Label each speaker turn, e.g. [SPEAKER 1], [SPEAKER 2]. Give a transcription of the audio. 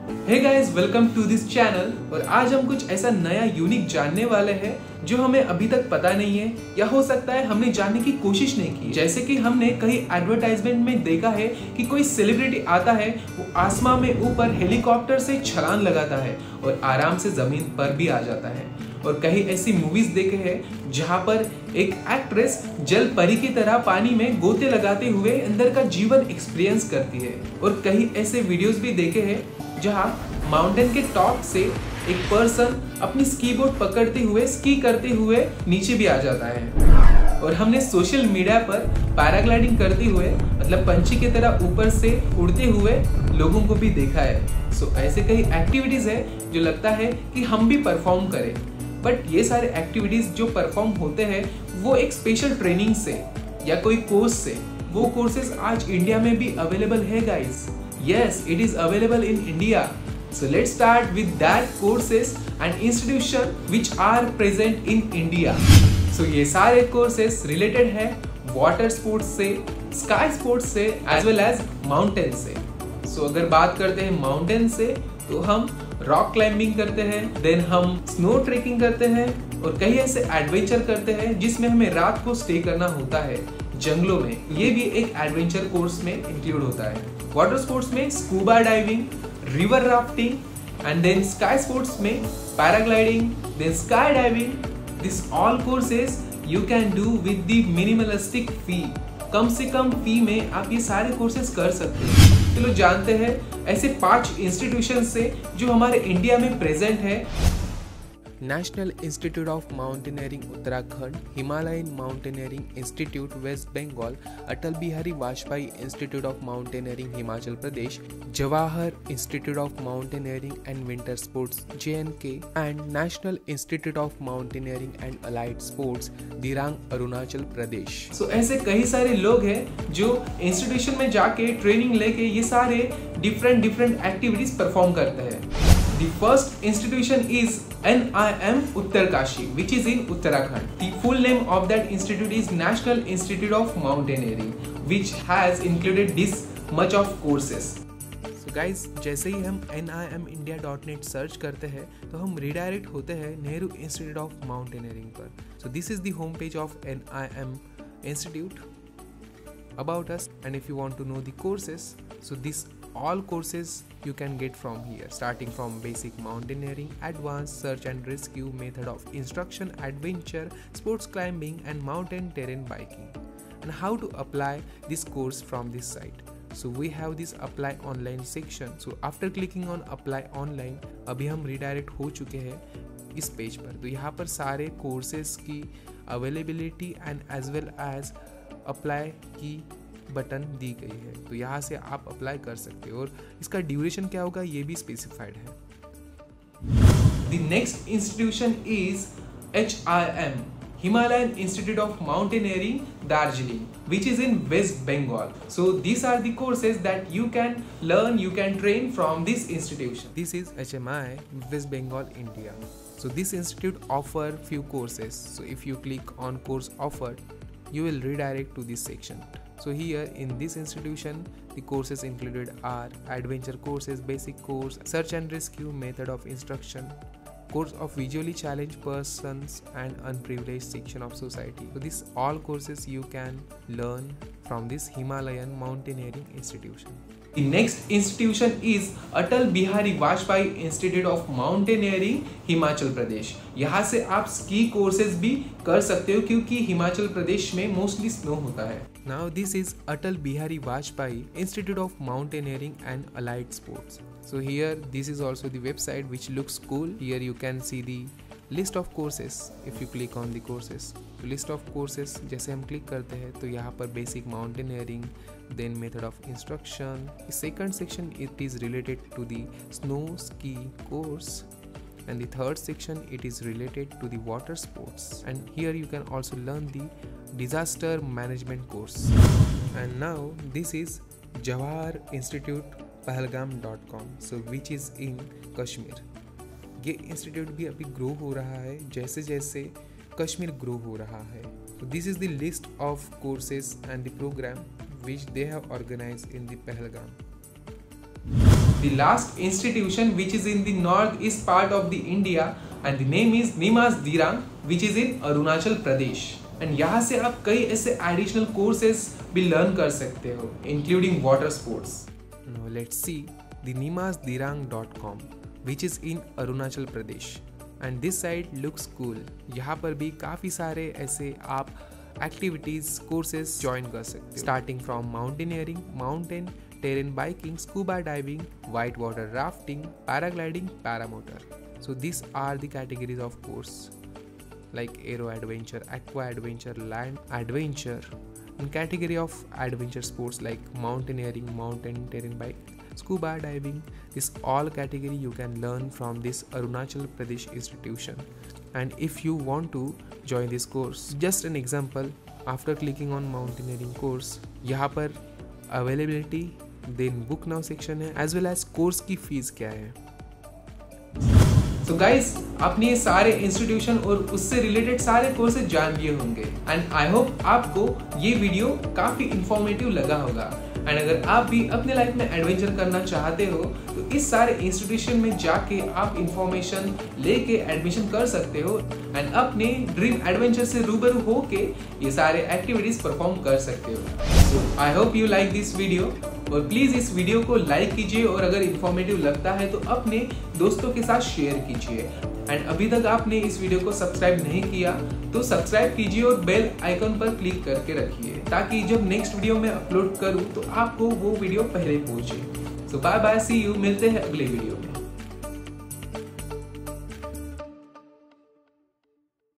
[SPEAKER 1] Hey guys, welcome to this channel. और आज हम कुछ ऐसा नया यूनिक जानने वाले हैं जो हमें अभी तक पता नहीं है, या हो सकता है हमने जानने की कोशिश नहीं की। जैसे कि हमने कहीं एडवर्टाइजमेंट में देखा है कि कोई सेलिब्रिटी आता है, वो आसमान में ऊपर हेलीकॉप्टर से छलांग लगाता है और आराम से जमीन पर भी आ जाता है। और कहीं ऐसी मूवीज देखे हैं जहां पर एक एक्ट्रेस जल परी की तरह पानी में गोते लगाते हुए अंदर का जीवन एक्सपीरियंस करती है। और कहीं ऐसे वीडियोस भी देखे हैं जहां माउंटेन के टॉप से एक पर्सन अपनी स्की बोर्ड पकड़ते हुए स्की करते हुए नीचे भी आ जाता है। और हमने सोशल मीडिया पर पैराग्लाइडिंग करते हुए, मतलब पंछी की तरह ऊपर से उड़ते हुए लोगों को भी देखा है। सो ऐसे कई एक्टिविटीज है जो लगता है कि हम भी परफॉर्म करें, बट ये सारे एक्टिविटीज जो परफॉर्म होते हैं वो एक स्पेशल ट्रेनिंग से या कोई कोर्स से। वो कोर्सेज आज इंडिया में भी अवेलेबल है guys. Yes, it is available in India. So let's start with that courses and institution which are present in India. So ये सारे courses related है water sports से, sky sports से, as well as mountain से। So अगर बात करते हैं mountain से तो हम रॉक क्लाइंबिंग करते हैं, देन हम स्नो ट्रेकिंग करते हैं और कई ऐसे एडवेंचर करते हैं जिसमें हमें रात को स्टे करना होता है जंगलों में। ये भी एक एडवेंचर कोर्स में इंक्लूड होता है। वाटर स्पोर्ट्स में scuba diving, river rafting and then sky sports में paragliding, then sky diving. This all courses you can do with the minimalistic fee. कम से कम फी में आप ये सारे कोर्सेज कर सकते हैं। चलो जानते हैं ऐसे 5 इंस्टीट्यूशन से जो हमारे इंडिया में प्रेजेंट है।
[SPEAKER 2] National Institute of Mountaineering Uttarakhand, Himalayan Mountaineering Institute West Bengal, Atal Bihari Vajpayee Institute of Mountaineering Himachal Pradesh, Jawahar Institute of Mountaineering and Winter Sports JNK and National Institute of Mountaineering and Allied Sports Dirang Arunachal Pradesh.
[SPEAKER 1] So ऐसे कई सारे लोग हैं जो इंस्टीट्यूशन में जाके ट्रेनिंग लेके ये सारे डिफरेंट एक्टिविटीज परफॉर्म करते हैं। The first institution is NIM Uttarkashi, which is in Uttarakhand. The full name of that institute is National Institute of Mountaineering, which has included this much of courses.
[SPEAKER 2] So guys, जैसे ही हम nimindia.net search करते हैं तो हम redirect होते हैं Nehru institute of mountaineering पर। So this is the home page of NIM Institute. About us, and if you want to know the courses, so this all courses you can get from here, starting from basic mountaineering, advanced search and rescue, method of instruction, adventure, sports climbing and mountain terrain biking, and how to apply this course from this site. So we have this apply online section. So after clicking on apply online, अभी हम redirect हो चुके हैं इस page पर। तो यहाँ पर सारे कोर्सेज की availability and as well as apply की बटन दी गई है। तो यहाँ से आप अप्लाई कर सकते हो और इसका ड्यूरेशन क्या होगा ये भी स्पेसिफाइड है।
[SPEAKER 1] The next institution is HIM, Himalayan Institute of Mountaineering, Darjeeling, which is in West Bengal. So these are the courses that you can learn, you can train from this institution.
[SPEAKER 2] This is HMI, West Bengal, India. So this institute offer few courses. So if you click on course offered, you will redirect to this section. So here in this institution, the courses included are adventure courses, basic course, search and rescue, method of instruction, course of visually challenged persons and unprivileged section of society. So these all courses you can learn from this Himalayan Mountaineering Institution.
[SPEAKER 1] The next institution is Atal Bihari Vajpayee Institute of Mountaineering Himachal Pradesh. यहाँ से आप ski courses भी कर सकते हो क्योंकि हिमाचल प्रदेश में mostly snow होता है।
[SPEAKER 2] Now this is Atal Bihari Vajpayee Institute of Mountaineering and Allied Sports. So here this is also the website which looks cool. Here you can see the list of courses if you click on the courses. तो list of courses जैसे हम click करते हैं तो यहाँ पर basic mountaineering, then method of instruction. The second section it is related to the snow ski course, and the third section it is related to the water sports, and here you can also learn the disaster management course. And now this is Jawahar Institute Pahalgam.com, so which is in Kashmir. ये institute भी अभी grow हो रहा है जैसे जैसे Kashmir grow हो रहा है। So this is the list of courses and the program which they have organized in the Pahalgam.
[SPEAKER 1] the last institution which is in the northeast part of the India and the name is Nimas Dirang which is in Arunachal Pradesh. And यहाँ से आप कई ऐसे additional courses भी learn कर सकते हो including water sports.
[SPEAKER 2] Now let's see the nimasdirang.com which is in Arunachal Pradesh. And this site looks cool. यहाँ पर भी काफ़ी सारे ऐसे आप एक्टिविटीज़ कोर्सेज ज्वाइन कर सकते हो, starting from mountaineering, mountain terrain biking, scuba diving, white water rafting, paragliding, paramotor. So these are the categories of course like aero adventure, aqua adventure, land adventure, and category of adventure sports like mountaineering, mountain terrain bike, scuba diving. This all category you can learn from this Arunachal Pradesh institution. And if you want to join this course, just an example, after clicking on mountaineering course, यहाँ पर availability, then book now section है, as well as course की fees क्या है.
[SPEAKER 1] So guys, आपने ये सारे institution और उससे रिलेटेड सारे कोर्सेज जान लिए होंगे एंड आई होप आपको ये वीडियो काफी इंफॉर्मेटिव लगा होगा. एंड अगर आप भी अपने लाइफ में एडवेंचर करना चाहते हो तो इस सारे इंस्टीट्यूशन में जाके आप इंफॉर्मेशन लेके एडमिशन कर सकते हो एंड अपने ड्रीम एडवेंचर से रूबरू होके ये सारे एक्टिविटीज परफॉर्म कर सकते हो. So I hope you like this video और प्लीज इस वीडियो को लाइक कीजिए और अगर इंफॉर्मेटिव लगता है तो अपने दोस्तों के साथ शेयर कीजिए. एंड अभी तक आपने इस वीडियो को सब्सक्राइब नहीं किया तो सब्सक्राइब कीजिए और बेल आइकन पर क्लिक करके रखिए ताकि जब नेक्स्ट वीडियो में अपलोड करूं तो आपको वो वीडियो पहले पहुंचे. सो बाय बाय, सी यू, मिलते हैं अगले वीडियो में.